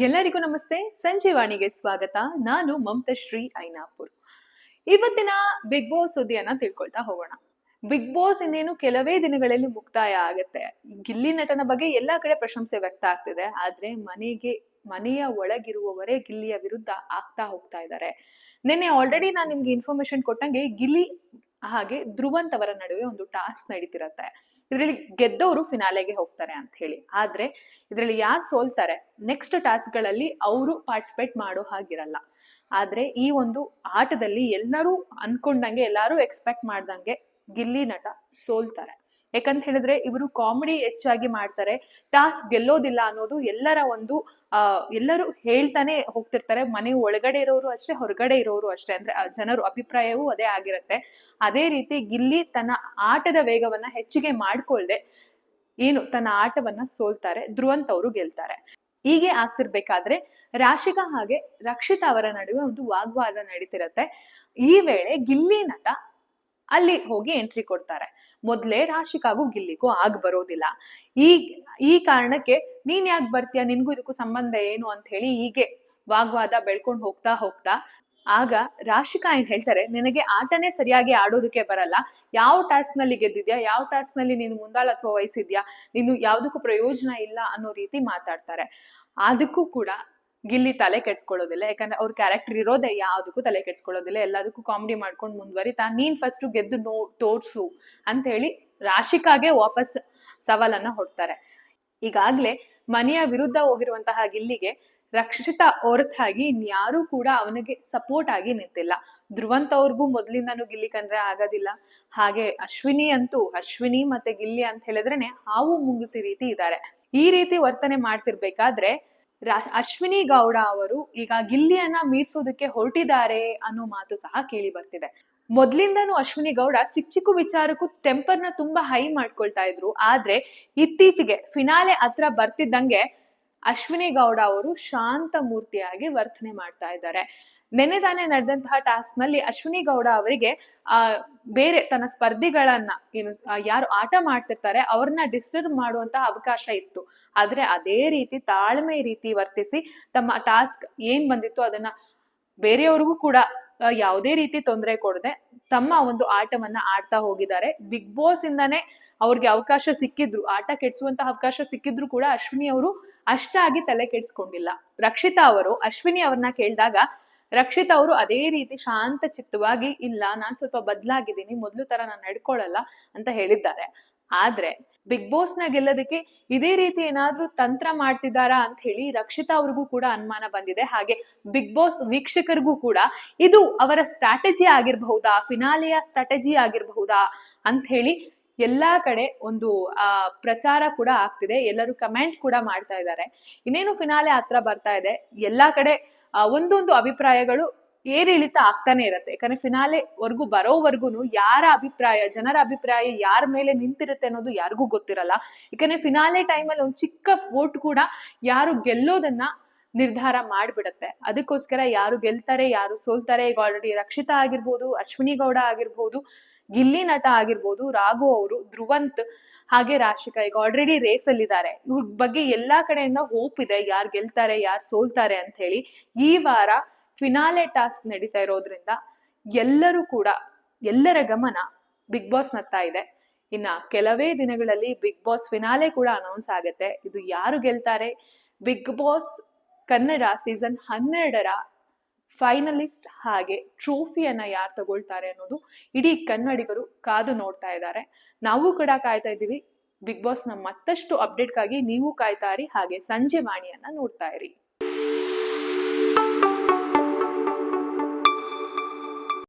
ಎಲ್ಲರಿಗೂ ನಮಸ್ತೆ. ಸಂಜೀವಾಣಿಗೆ ಸ್ವಾಗತ. ನಾನು ಮಮತಾಶ್ರೀ ಐನಾಪುರ್. ಇವತ್ತಿನ ಬಿಗ್ ಬಾಸ್ ಸುದ್ದಿಯನ್ನ ತಿಳ್ಕೊಳ್ತಾ ಹೋಗೋಣ. ಬಿಗ್ ಬಾಸ್ ಇನ್ನೇನು ಕೆಲವೇ ದಿನಗಳಲ್ಲಿ ಮುಕ್ತಾಯ ಆಗತ್ತೆ. ಗಿಲ್ಲಿ ನಟನ ಬಗ್ಗೆ ಎಲ್ಲಾ ಕಡೆ ಪ್ರಶಂಸೆ ವ್ಯಕ್ತ ಆಗ್ತಿದೆ. ಆದ್ರೆ ಮನೆಯ ಒಳಗಿರುವವರೇ ಗಿಲ್ಲಿಯ ವಿರುದ್ಧ ಆಗ್ತಾ ಹೋಗ್ತಾ ಇದ್ದಾರೆ. ನಿನ್ನೆ ಆಲ್ರೆಡಿ ನಾನು ನಿಮ್ಗೆ ಇನ್ಫಾರ್ಮೇಶನ್ ಕೊಟ್ಟಂಗೆ ಗಿಲ್ಲಿ ಹಾಗೆ ಧ್ರುವಂತ್ ಅವರ ನಡುವೆ ಒಂದು ಟಾಸ್ಕ್ ನಡೀತಿರತ್ತೆ. ಇದರಲ್ಲಿ ಗೆದ್ದವರು ಫಿನಾಲೆಗೆ ಹೋಗ್ತಾರೆ ಅಂತ ಹೇಳಿ. ಆದ್ರೆ ಇದರಲ್ಲಿ ಯಾರು ಸೋಲ್ತಾರೆ ನೆಕ್ಸ್ಟ್ ಟಾಸ್ಕ್ ಗಳಲ್ಲಿ ಅವರು ಪಾರ್ಟಿಸಿಪೇಟ್ ಮಾಡೋ ಹಾಗಿರಲ್ಲ. ಆದ್ರೆ ಈ ಒಂದು ಆಟದಲ್ಲಿ ಎಲ್ಲರೂ ಅನ್ಕೊಂಡಂಗೆ, ಎಲ್ಲರೂ ಎಕ್ಸ್ಪೆಕ್ಟ್ ಮಾಡ್ದಂಗೆ ಗಿಲ್ಲಿ ನಟ ಸೋಲ್ತಾರೆ. ಯಾಕಂತ ಹೇಳಿದ್ರೆ ಇವರು ಕಾಮಿಡಿ ಹೆಚ್ಚಾಗಿ ಮಾಡ್ತಾರೆ. ಟಾಸ್ಕ್ ಗೆಲ್ಲೋದಿಲ್ಲ ಅನ್ನೋದು ಎಲ್ಲರ ಒಂದು ಎಲ್ಲರೂ ಹೇಳ್ತಾನೆ ಹೋಗ್ತಿರ್ತಾರೆ. ಮನೆ ಒಳಗಡೆ ಇರೋರು ಅಷ್ಟೇ, ಹೊರಗಡೆ ಇರೋರು ಅಷ್ಟೇ. ಅಂದ್ರೆ ಜನರು ಅಭಿಪ್ರಾಯವೂ ಅದೇ ಆಗಿರುತ್ತೆ. ಅದೇ ರೀತಿ ಗಿಲ್ಲಿ ತನ್ನ ಆಟದ ವೇಗವನ್ನ ಹೆಚ್ಚಿಗೆ ಮಾಡ್ಕೊಳ್ದೆ ತನ್ನ ಆಟವನ್ನ ಸೋಲ್ತಾರೆ. ಧ್ರುವಂತ್ ಅವರು ಗೆಲ್ತಾರೆ. ಹೀಗೆ ಆಗ್ತಿರ್ಬೇಕಾದ್ರೆ ರಾಶಿಕಾ ಹಾಗೆ ರಕ್ಷಿತಾ ಅವರ ನಡುವೆ ಒಂದು ವಾಗ್ವಾದ ನಡೀತಿರತ್ತೆ. ಈ ವೇಳೆ ಗಿಲ್ಲಿ ನಟ ಅಲ್ಲಿ ಹೋಗಿ ಎಂಟ್ರಿ ಕೊಡ್ತಾರೆ. ಮೊದ್ಲೇ ರಾಶಿಕಾಗೂ ಗಿಲ್ಲಿಗೂ ಬರೋದಿಲ್ಲ. ಈ ಕಾರಣಕ್ಕೆ ನೀನ್ ಯಾಕೆ ಬರ್ತೀಯ, ನಿನ್ಗೂ ಇದಕ್ಕೂ ಸಂಬಂಧ ಏನು ಅಂತ ಹೇಳಿ ಹೀಗೆ ವಾಗ್ವಾದ ಬೆಳ್ಕೊಂಡು ಹೋಗ್ತಾ ಆಗ ರಾಶಿಕಾ ಏನ್ ಹೇಳ್ತಾರೆ, ನಿನಗೆ ಆಟನೇ ಸರಿಯಾಗಿ ಆಡೋದಕ್ಕೆ ಬರಲ್ಲ, ಯಾವ ಟಾಸ್ಕ್ ನಲ್ಲಿ ಗೆದ್ದಿದ್ಯಾ, ಯಾವ ಟಾಸ್ಕ್ ನಲ್ಲಿ ನೀನು ಮುಂದಾಳತ್ವ ವಹಿಸಿದ್ಯಾ, ನೀನು ಯಾವ್ದಕ್ಕೂ ಪ್ರಯೋಜನ ಇಲ್ಲ ಅನ್ನೋ ರೀತಿ ಮಾತಾಡ್ತಾರೆ. ಅದಕ್ಕೂ ಕೂಡ ಗಿಲ್ಲಿ ತಲೆ ಕೆಡ್ಸ್ಕೊಳ್ಳೋದಿಲ್ಲ. ಯಾಕಂದ್ರೆ ಅವ್ರ ಕ್ಯಾರೆಕ್ಟರ್ ಇರೋದೇ ಯಾವ್ದಕ್ಕೂ ತಲೆ ಕೆಡ್ಸ್ಕೊಳ್ಳೋದಿಲ್ಲ. ಎಲ್ಲದಕ್ಕೂ ಕಾಮಿಡಿ ಮಾಡ್ಕೊಂಡು ಮುಂದುವರಿತಾ ನೀನ್ ಫಸ್ಟ್ ಗೆದ್ದು ತೋರ್ಸು ಅಂತ ಹೇಳಿ ರಾಶಿಕಾಗೆ ವಾಪಸ್ ಸವಾಲನ್ನ ಹೊಡ್ತಾರೆ. ಈಗಾಗ್ಲೇ ಮನೆಯ ವಿರುದ್ಧ ಹೋಗಿರುವಂತಹ ಗಿಲ್ಲಿಗೆ ರಕ್ಷಿತಾ ಹೊರತಾಗಿ ಇನ್ಯಾರೂ ಕೂಡ ಅವನಿಗೆ ಸಪೋರ್ಟ್ ಆಗಿ ನಿಂತಿಲ್ಲ. ಧ್ರುವಂತ್ ಅವ್ರಿಗೂ ಮೊದ್ಲಿಂದಾನು ಗಿಲ್ಲಿ ಕಂಡ್ರೆ ಆಗೋದಿಲ್ಲ. ಹಾಗೆ ಅಶ್ವಿನಿ ಮತ್ತೆ ಗಿಲ್ಲಿ ಅಂತ ಹೇಳಿದ್ರೇನೆ ಹಾವು ಮುಂಗುಸಿ ರೀತಿ ಇದ್ದಾರೆ. ಈ ರೀತಿ ವರ್ತನೆ ಮಾಡ್ತಿರ್ಬೇಕಾದ್ರೆ ಅಶ್ವಿನಿ ಗೌಡ ಅವರು ಈಗ ಗಿಲ್ಲಿಯನ್ನ ಮೀರ್ಸೋದಕ್ಕೆ ಹೊರಟಿದ್ದಾರೆ ಅನ್ನೋ ಮಾತು ಸಹ ಕೇಳಿ ಬರ್ತಿದೆ. ಮೊದ್ಲಿಂದಾನು ಅಶ್ವಿನಿ ಗೌಡ ಚಿಕ್ಕ ವಿಚಾರಕ್ಕೂ ಟೆಂಪರ್ನ ತುಂಬಾ ಹೈ ಮಾಡ್ಕೊಳ್ತಾ ಇದ್ರು. ಆದ್ರೆ ಇತ್ತೀಚೆಗೆ ಫಿನಾಲೆ ಹತ್ರ ಬರ್ತಿದ್ದಂಗೆ ಅಶ್ವಿನಿ ಗೌಡ ಅವರು ಶಾಂತ ಮೂರ್ತಿಯಾಗಿ ವರ್ತನೆ ಮಾಡ್ತಾ ಇದ್ದಾರೆ. ನೆನ್ನೆ ತಾನೇ ನಡೆದಂತಹ ಟಾಸ್ಕ್ ನಲ್ಲಿ ಅಶ್ವಿನಿ ಗೌಡ ಅವರಿಗೆ ಬೇರೆ ತನ್ನ ಸ್ಪರ್ಧಿಗಳನ್ನ ಯಾರು ಆಟ ಮಾಡ್ತಿರ್ತಾರೆ ಅವ್ರನ್ನ ಡಿಸ್ಟರ್ಬ್ ಮಾಡುವಂತಹ ಅವಕಾಶ ಇತ್ತು. ಆದ್ರೆ ಅದೇ ರೀತಿ ತಾಳ್ಮೆ ರೀತಿ ವರ್ತಿಸಿ ತಮ್ಮ ಟಾಸ್ಕ್ ಏನ್ ಬಂದಿತ್ತು ಅದನ್ನ ಬೇರೆಯವ್ರಿಗೂ ಕೂಡ ಯಾವುದೇ ರೀತಿ ತೊಂದರೆ ಕೊಡದೆ ತಮ್ಮ ಒಂದು ಆಟವನ್ನ ಆಡ್ತಾ ಹೋಗಿದ್ದಾರೆ. ಬಿಗ್ ಬಾಸ್ ಇಂದಾನೆ ಅವ್ರಿಗೆ ಅವಕಾಶ ಸಿಕ್ಕಿದ್ರು, ಆಟ ಕೆಡ್ಸುವಂತಹ ಅವಕಾಶ ಸಿಕ್ಕಿದ್ರು ಕೂಡ ಅಶ್ವಿನಿ ಅವರು ಅಷ್ಟಾಗಿ ತಲೆ ಕೆಡ್ಸ್ಕೊಂಡಿಲ್ಲ. ರಕ್ಷಿತಾ ಅವರು ಅಶ್ವಿನಿ ಅವ್ರನ್ನ ಕೇಳಿದಾಗ ರಕ್ಷಿತಾ ಅವರು ಅದೇ ರೀತಿ ಶಾಂತ ಚಿತ್ತವಾಗಿ, ಇಲ್ಲ ನಾನ್ ಸ್ವಲ್ಪ ಬದ್ಲಾಗಿದ್ದೀನಿ, ಮೊದ್ಲು ತರ ನಾನು ನಡ್ಕೊಳಲ್ಲ ಅಂತ ಹೇಳಿದ್ದಾರೆ. ಆದ್ರೆ ಬಿಗ್ ಬಾಸ್ ನ ಗೆಲ್ಲೋದಕ್ಕೆ ಇದೇ ರೀತಿ ಏನಾದ್ರೂ ತಂತ್ರ ಮಾಡ್ತಿದ್ದಾರಾ ಅಂತ ಹೇಳಿ ರಕ್ಷಿತಾ ಅವ್ರಿಗೂ ಕೂಡ ಅನುಮಾನ ಬಂದಿದೆ. ಹಾಗೆ ಬಿಗ್ ಬಾಸ್ ವೀಕ್ಷಕರಿಗೂ ಕೂಡ ಇದು ಅವರ ಸ್ಟ್ರಾಟಜಿ ಆಗಿರಬಹುದಾ, ಫಿನಾಲೆಯ ಸ್ಟ್ರಾಟಜಿ ಆಗಿರಬಹುದಾ ಅಂತ ಹೇಳಿ ಎಲ್ಲಾ ಕಡೆ ಒಂದು ಪ್ರಚಾರ ಕೂಡ ಆಗ್ತಿದೆ. ಎಲ್ಲರೂ ಕಮೆಂಟ್ ಕೂಡ ಮಾಡ್ತಾ ಇದ್ದಾರೆ. ಇನ್ನೇನು ಫಿನಾಲೆ ಹತ್ರ ಬರ್ತಾ ಇದೆ. ಎಲ್ಲಾ ಕಡೆ ಒಂದೊಂದು ಅಭಿಪ್ರಾಯಗಳು ಏರಿಳಿತ ಆಗ್ತಾನೆ ಇರುತ್ತೆ. ಯಾಕಂದ್ರೆ ಫಿನಾಲೆ ಬರೋವರ್ಗುನು ಜನರ ಅಭಿಪ್ರಾಯ ಯಾರ ಮೇಲೆ ನಿಂತಿರುತ್ತೆ ಅನ್ನೋದು ಯಾರಿಗೂ ಗೊತ್ತಿರಲ್ಲ. ಯಾಕಂದ್ರೆ ಫಿನಾಲೆ ಟೈಮಲ್ಲಿ ಒಂದು ಚಿಕ್ಕ ವೋಟ್ ಕೂಡ ಯಾರು ಗೆಲ್ಲೋದನ್ನ ನಿರ್ಧಾರ ಮಾಡ್ಬಿಡತ್ತೆ. ಅದಕ್ಕೋಸ್ಕರ ಯಾರು ಗೆಲ್ತಾರೆ ಯಾರು ಸೋಲ್ತಾರೆ, ಈಗ ಆಲ್ರೆಡಿ ರಕ್ಷಿತಾ ಆಗಿರ್ಬೋದು, ಅಶ್ವಿನಿ ಗೌಡ ಆಗಿರ್ಬೋದು, ಗಿಲ್ಲಿ ನಟ ಆಗಿರ್ಬೋದು, ರಾಘು ಅವರು, ಧ್ರುವಂತ್ ಹಾಗೆ ರಾಶಿಕಾ ಈಗ ಆಲ್ರೆಡಿ ರೇಸ್ ಅಲ್ಲಿ ಇದ್ದಾರೆ. ಇವ್ರ ಬಗ್ಗೆ ಎಲ್ಲಾ ಕಡೆಯಿಂದ ಹೋಪ್ ಇದೆ, ಯಾರು ಗೆಲ್ತಾರೆ ಯಾರು ಸೋಲ್ತಾರೆ ಅಂತ ಹೇಳಿ. ಈ ವಾರ ಫಿನಾಲೆ ಟಾಸ್ಕ್ ನಡೀತಾ ಇರೋದ್ರಿಂದ ಎಲ್ಲರ ಗಮನ ಬಿಗ್ ಬಾಸ್ ನತ್ತ ಇದೆ. ಇನ್ನ ಕೆಲವೇ ದಿನಗಳಲ್ಲಿ ಬಿಗ್ ಬಾಸ್ ಫಿನಾಲೆ ಕೂಡ ಅನೌನ್ಸ್ ಆಗತ್ತೆ. ಇದು ಯಾರು ಗೆಲ್ತಾರೆ, ಬಿಗ್ ಬಾಸ್ ಕನ್ನಡ ಸೀಸನ್ 12ರ ಫೈನಲಿಸ್ಟ್ ಹಾಗೆ ಟ್ರೋಫಿಯನ್ನ ಯಾರು ತಗೊಳ್ತಾರೆ ಅನ್ನೋದು ಇಡೀ ಕನ್ನಡಿಗರು ಕಾದು ನೋಡ್ತಾ ಇದ್ದಾರೆ. ನಾವು ಕೂಡ ಕಾಯ್ತಾ ಇದ್ದೀವಿ. ಬಿಗ್ ಬಾಸ್ ನ ಮತ್ತಷ್ಟು ಅಪ್ಡೇಟ್ಗಾಗಿ ನೀವು ಕಾಯ್ತಾ ಇರಿ. ಹಾಗೆ ಸಂಜೆ ವಾಣಿಯನ್ನ ನೋಡ್ತಾ ಇರಿ.